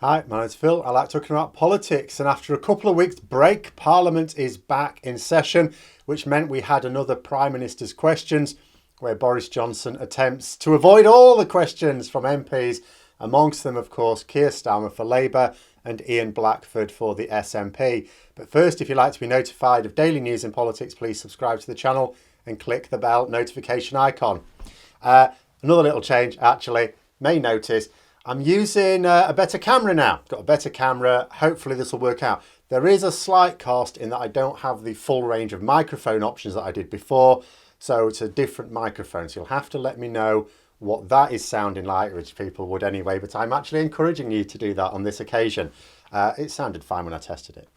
Hi, my name's Phil. I like talking about politics, and after a couple of weeks break, Parliament is back in session, which meant we had another Prime Minister's questions where Boris Johnson attempts to avoid all the questions from MPs, amongst them, of course, Keir Starmer for Labour and Ian Blackford for the SNP. But first, if you'd like to be notified of daily news in politics, please subscribe to the channel and click the bell notification icon. Another little change, actually, may notice, I'm using a better camera now. Got a better camera. Hopefully this will work out. There is a slight cost in that I don't have the full range of microphone options that I did before. So it's a different microphone. So you'll have to let me know what that is sounding like, which people would anyway. But I'm actually encouraging you to do that on this occasion. It sounded fine when I tested it.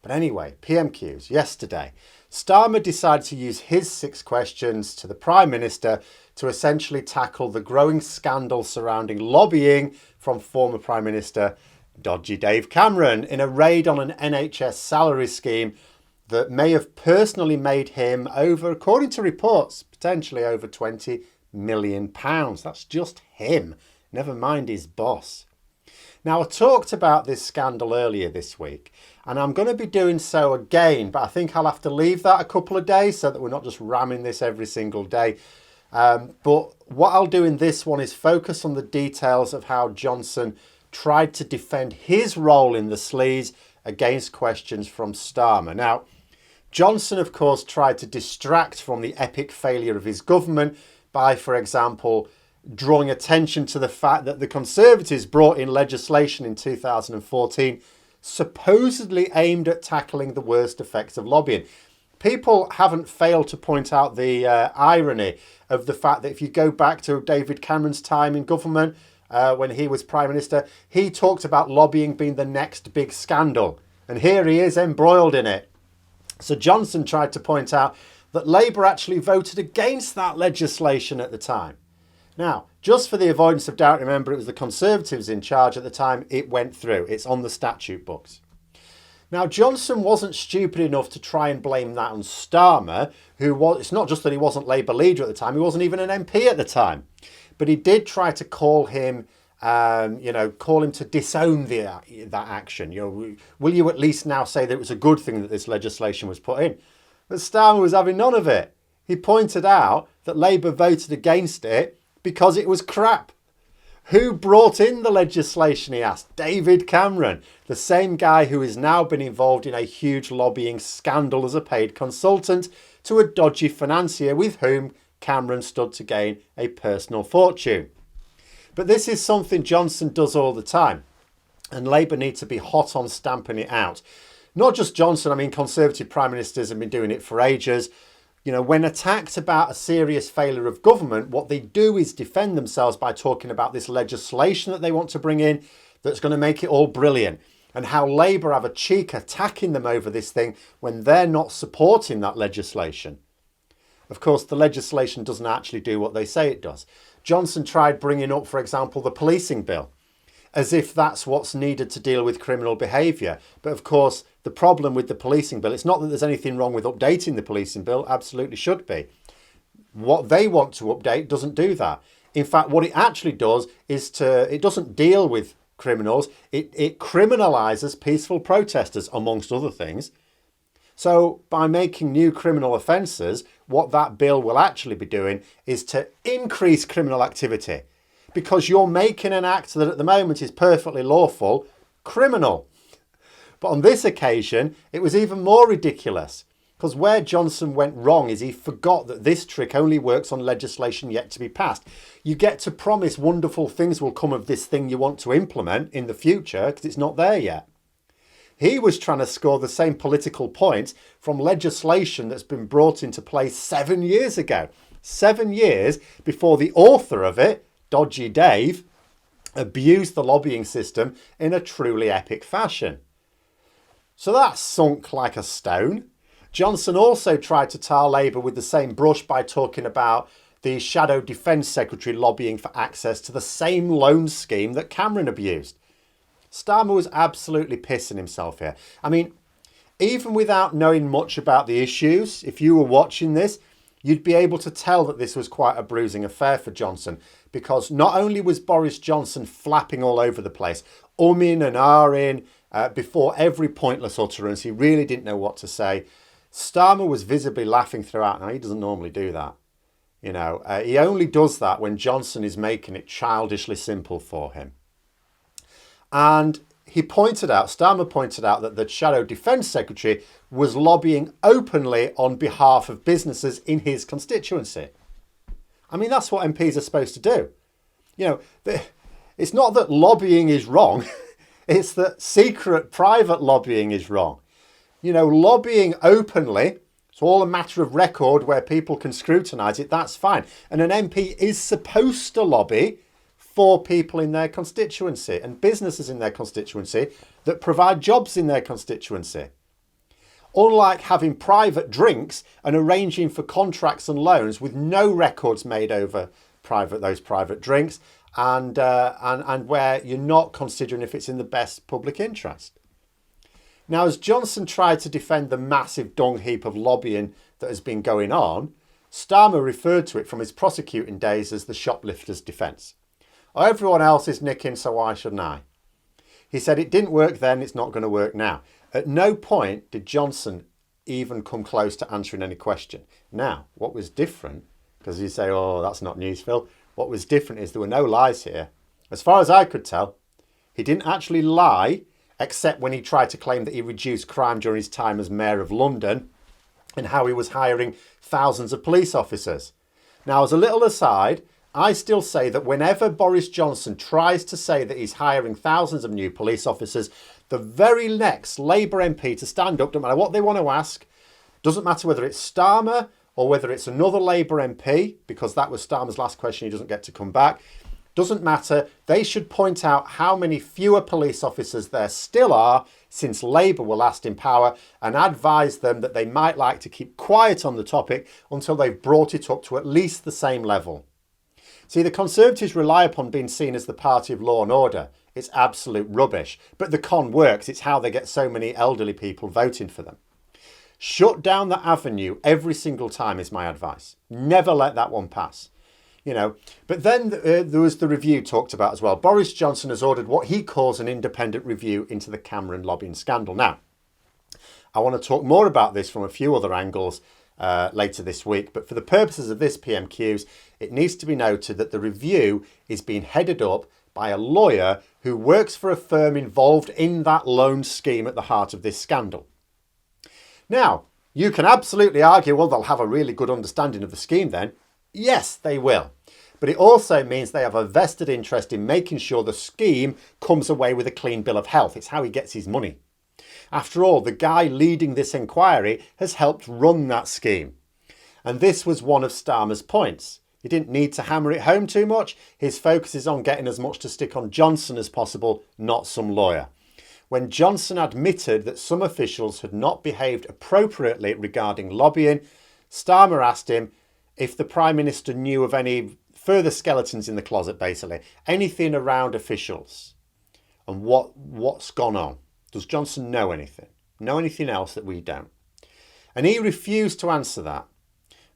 But anyway, PMQs. Yesterday, Starmer decided to use his 6 questions to the Prime Minister to essentially tackle the growing scandal surrounding lobbying from former Prime Minister Dodgy Dave Cameron in a raid on an NHS salary scheme that may have personally made him over, according to reports, potentially over £20 million. That's just him, never mind his boss. Now, I talked about this scandal earlier this week, and I'm going to be doing so again, but I think I'll have to leave that a couple of days so that we're not just ramming this every single day. But what I'll do in this one is focus on the details of how Johnson tried to defend his role in the sleaze against questions from Starmer. Now, Johnson, of course, tried to distract from the epic failure of his government by, for example, drawing attention to the fact that the Conservatives brought in legislation in 2014 supposedly aimed at tackling the worst effects of lobbying. People haven't failed to point out the irony of the fact that if you go back to David Cameron's time in government, when he was Prime Minister, he talked about lobbying being the next big scandal. And here he is embroiled in it. So Johnson tried to point out that Labour actually voted against that legislation at the time. Now, just for the avoidance of doubt, remember it was the Conservatives in charge at the time. It went through. It's on the statute books. Now, Johnson wasn't stupid enough to try and blame that on Starmer, who was, it's not just that he wasn't Labour leader at the time, he wasn't even an MP at the time. But he did try to call him, call him to disown that action. Will you at least now say that it was a good thing that this legislation was put in? But Starmer was having none of it. He pointed out that Labour voted against it because it was crap. Who brought in the legislation, he asked. David Cameron, the same guy who has now been involved in a huge lobbying scandal as a paid consultant to a dodgy financier with whom Cameron stood to gain a personal fortune. But this is something Johnson does all the time, and Labour need to be hot on stamping it out. Not just Johnson, I mean Conservative Prime Ministers have been doing it for ages. When attacked about a serious failure of government, what they do is defend themselves by talking about this legislation that they want to bring in that's going to make it all brilliant, and how Labour have a cheek attacking them over this thing when they're not supporting that legislation. Of course, the legislation doesn't actually do what they say it does. Johnson tried bringing up, for example, the policing bill, as if that's what's needed to deal with criminal behaviour. But of course, the problem with the policing bill, it's not that there's anything wrong with updating the policing bill, absolutely should be. What they want to update doesn't do that. In fact, what it actually does is it doesn't deal with criminals, it criminalises peaceful protesters, amongst other things. So by making new criminal offences, what that bill will actually be doing is to increase criminal activity. Because you're making an act that at the moment is perfectly lawful criminal. But on this occasion, it was even more ridiculous. Because where Johnson went wrong is he forgot that this trick only works on legislation yet to be passed. You get to promise wonderful things will come of this thing you want to implement in the future because it's not there yet. He was trying to score the same political points from legislation that's been brought into place 7 years ago. 7 years before the author of it, Dodgy Dave, abused the lobbying system in a truly epic fashion. So that sunk like a stone. Johnson also tried to tar Labour with the same brush by talking about the Shadow Defence Secretary lobbying for access to the same loan scheme that Cameron abused. Starmer was absolutely pissing himself here. I mean, even without knowing much about the issues, if you were watching this, you'd be able to tell that this was quite a bruising affair for Johnson, because not only was Boris Johnson flapping all over the place, umming and ahhing before every pointless utterance. He really didn't know what to say. Starmer was visibly laughing throughout. Now, he doesn't normally do that. He only does that when Johnson is making it childishly simple for him. And Starmer pointed out that the Shadow Defence Secretary was lobbying openly on behalf of businesses in his constituency. I mean, that's what MPs are supposed to do. It's not that lobbying is wrong. It's that secret private lobbying is wrong. Lobbying openly, it's all a matter of record where people can scrutinise it, that's fine. And an MP is supposed to lobby for people in their constituency and businesses in their constituency that provide jobs in their constituency. Unlike having private drinks and arranging for contracts and loans with no records made over those private drinks and where you're not considering if it's in the best public interest. Now, as Johnson tried to defend the massive dung heap of lobbying that has been going on, Starmer referred to it from his prosecuting days as the shoplifter's defence. Oh, everyone else is nicking, so why shouldn't I? He said it didn't work then, it's not going to work now. At no point did Johnson even come close to answering any question. Now, what was different, because you say, oh, that's not news, Phil. What was different is there were no lies here. As far as I could tell, he didn't actually lie, except when he tried to claim that he reduced crime during his time as Mayor of London and how he was hiring thousands of police officers. Now, as a little aside, I still say that whenever Boris Johnson tries to say that he's hiring thousands of new police officers, the very next Labour MP to stand up, no matter what they want to ask, doesn't matter whether it's Starmer or whether it's another Labour MP, because that was Starmer's last question, he doesn't get to come back, doesn't matter. They should point out how many fewer police officers there still are since Labour were last in power and advise them that they might like to keep quiet on the topic until they've brought it up to at least the same level. See, the Conservatives rely upon being seen as the party of law and order. It's absolute rubbish. But the con works. It's how they get so many elderly people voting for them. Shut down that avenue every single time is my advice. Never let that one pass. But then there was the review talked about as well. Boris Johnson has ordered what he calls an independent review into the Cameron lobbying scandal. Now, I want to talk more about this from a few other angles later this week. But for the purposes of this PMQs, it needs to be noted that the review is being headed up by a lawyer who works for a firm involved in that loan scheme at the heart of this scandal. Now, you can absolutely argue, well, they'll have a really good understanding of the scheme then. Yes, they will. But it also means they have a vested interest in making sure the scheme comes away with a clean bill of health. It's how he gets his money. After all, the guy leading this inquiry has helped run that scheme. And this was one of Starmer's points. He didn't need to hammer it home too much. His focus is on getting as much to stick on Johnson as possible, not some lawyer. When Johnson admitted that some officials had not behaved appropriately regarding lobbying, Starmer asked him if the Prime Minister knew of any further skeletons in the closet, basically. Anything around officials and what's gone on. Does Johnson know anything? Know anything else that we don't? And he refused to answer that.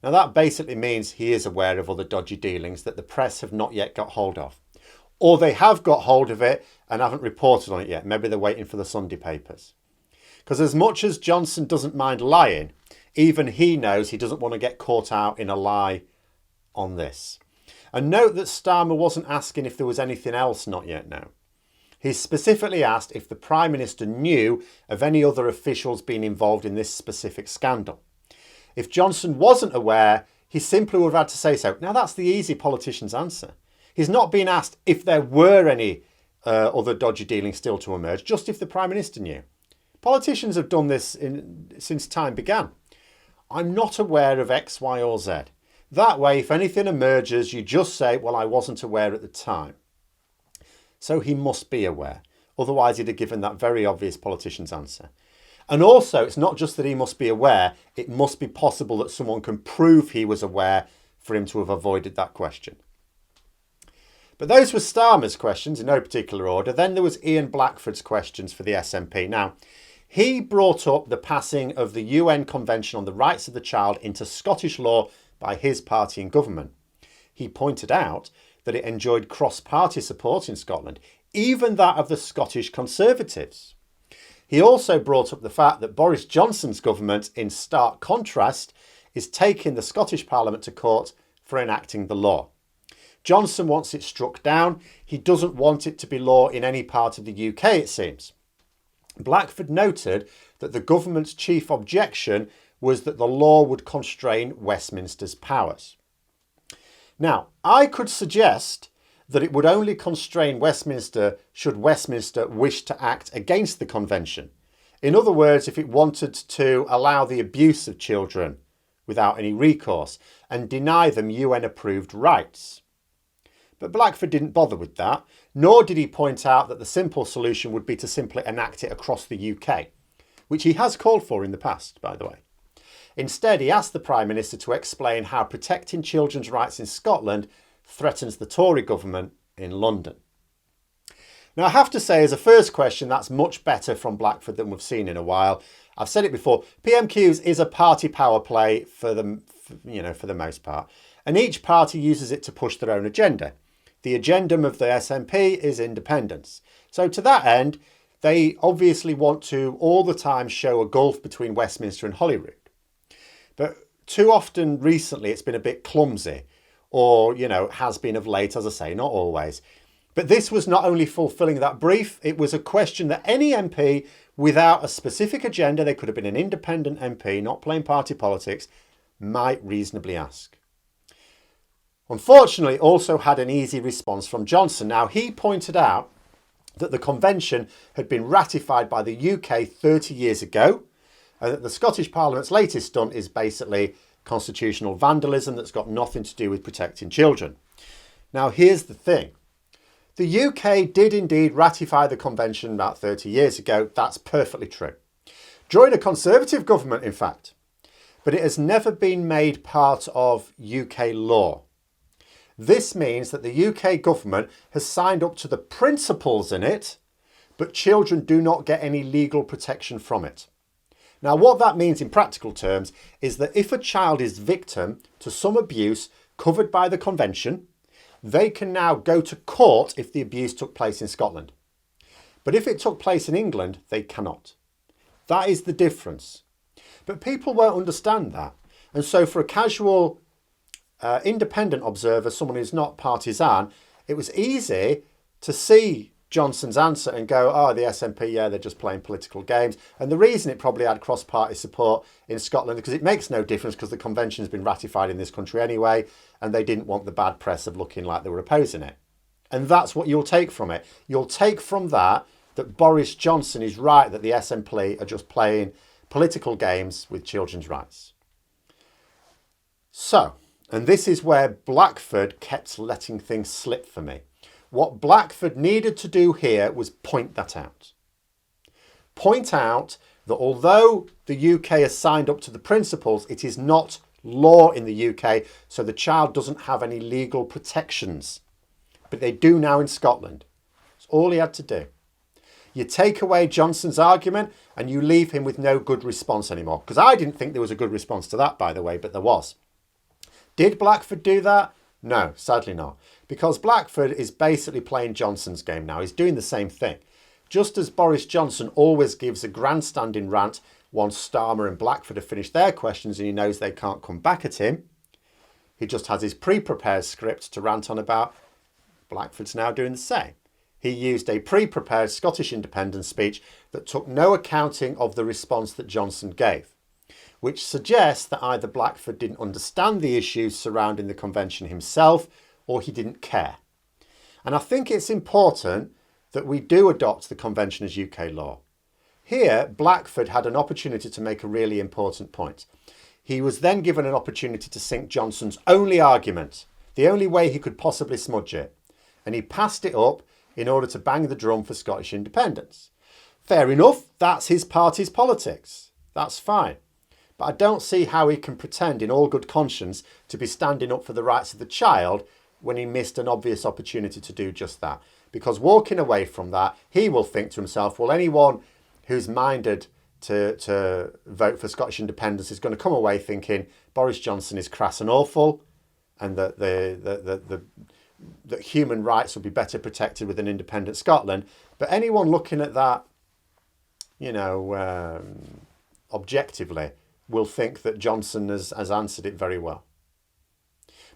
Now that basically means he is aware of other dodgy dealings that the press have not yet got hold of. Or they have got hold of it and haven't reported on it yet. Maybe they're waiting for the Sunday papers. Because as much as Johnson doesn't mind lying, even he knows he doesn't want to get caught out in a lie on this. And note that Starmer wasn't asking if there was anything else not yet known. He specifically asked if the Prime Minister knew of any other officials being involved in this specific scandal. If Johnson wasn't aware, he simply would have had to say so. Now that's the easy politician's answer. He's not being asked if there were any other dodgy dealings still to emerge, just if the Prime Minister knew. Politicians have done this since time began. I'm not aware of X, Y or Z. That way, if anything emerges, you just say, well, I wasn't aware at the time. So he must be aware. Otherwise, he'd have given that very obvious politician's answer. And also, it's not just that he must be aware, it must be possible that someone can prove he was aware for him to have avoided that question. But those were Starmer's questions in no particular order. Then there was Ian Blackford's questions for the SNP. Now, he brought up the passing of the UN Convention on the Rights of the Child into Scottish law by his party in government. He pointed out that it enjoyed cross-party support in Scotland, even that of the Scottish Conservatives. He also brought up the fact that Boris Johnson's government, in stark contrast, is taking the Scottish Parliament to court for enacting the law. Johnson wants it struck down. He doesn't want it to be law in any part of the UK, it seems. Blackford noted that the government's chief objection was that the law would constrain Westminster's powers. Now, I could suggest that it would only constrain Westminster should Westminster wish to act against the convention. In other words, if it wanted to allow the abuse of children without any recourse and deny them UN-approved rights. But Blackford didn't bother with that, nor did he point out that the simple solution would be to simply enact it across the UK, which he has called for in the past, by the way. Instead, he asked the Prime Minister to explain how protecting children's rights in Scotland threatens the Tory government in London. Now, I have to say, as a first question, that's much better from Blackford than we've seen in a while. I've said it before, PMQs is a party power play for the most part, and each party uses it to push their own agenda. The agenda of the SNP is independence. So to that end, they obviously want to all the time show a gulf between Westminster and Holyrood. But too often recently it's been a bit clumsy, or, has been of late, as I say, not always. But this was not only fulfilling that brief, it was a question that any MP without a specific agenda, they could have been an independent MP, not playing party politics, might reasonably ask. Unfortunately, it also had an easy response from Johnson. Now, he pointed out that the convention had been ratified by the UK 30 years ago, and that the Scottish Parliament's latest stunt is basically constitutional vandalism that's got nothing to do with protecting children. Now, here's the thing. The UK did indeed ratify the convention about 30 years ago. That's perfectly true. During a Conservative government, in fact. But it has never been made part of UK law. This means that the UK government has signed up to the principles in it, but children do not get any legal protection from it. Now, what that means in practical terms is that if a child is victim to some abuse covered by the convention, they can now go to court if the abuse took place in Scotland. But if it took place in England, they cannot. That is the difference. But people won't understand that. And so for a casual independent observer, someone who's not partisan, it was easy to see Johnson's answer and go, oh, the SNP, yeah, they're just playing political games. And the reason it probably had cross-party support in Scotland, because it makes no difference because the convention has been ratified in this country anyway, and they didn't want the bad press of looking like they were opposing it. And that's what you'll take from it. You'll take from that Boris Johnson is right that the SNP are just playing political games with children's rights. So, and this is where Blackford kept letting things slip for me. What Blackford needed to do here was point that out. Point out that although the UK has signed up to the principles, it is not law in the UK, so the child doesn't have any legal protections. But they do now in Scotland. That's all he had to do. You take away Johnson's argument and you leave him with no good response anymore. Because I didn't think there was a good response to that, by the way, but there was. Did Blackford do that? No, sadly not. Because Blackford is basically playing Johnson's game now. He's doing the same thing. Just as Boris Johnson always gives a grandstanding rant once Starmer and Blackford have finished their questions and he knows they can't come back at him, he just has his pre-prepared script to rant on about. Blackford's now doing the same. He used a pre-prepared Scottish independence speech that took no accounting of the response that Johnson gave, which suggests that either Blackford didn't understand the issues surrounding the convention himself or he didn't care. And I think it's important that we do adopt the convention as UK law. Here, Blackford had an opportunity to make a really important point. He was then given an opportunity to sink Johnson's only argument, the only way he could possibly smudge it, and he passed it up in order to bang the drum for Scottish independence. Fair enough, that's his party's politics. That's fine. But I don't see how he can pretend in all good conscience to be standing up for the rights of the child when he missed an obvious opportunity to do just that. Because walking away from that, he will think to himself, well, anyone who's minded to vote for Scottish independence is going to come away thinking Boris Johnson is crass and awful, and that that human rights would be better protected with an independent Scotland. But anyone looking at that, objectively, will think that Johnson has answered it very well.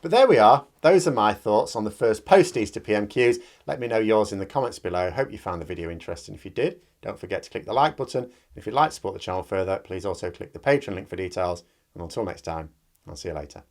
But there we are. Those are my thoughts on the first post-Easter PMQs. Let me know yours in the comments below. Hope you found the video interesting. If you did, don't forget to click the like button. And if you'd like to support the channel further, please also click the Patreon link for details. And until next time, I'll see you later.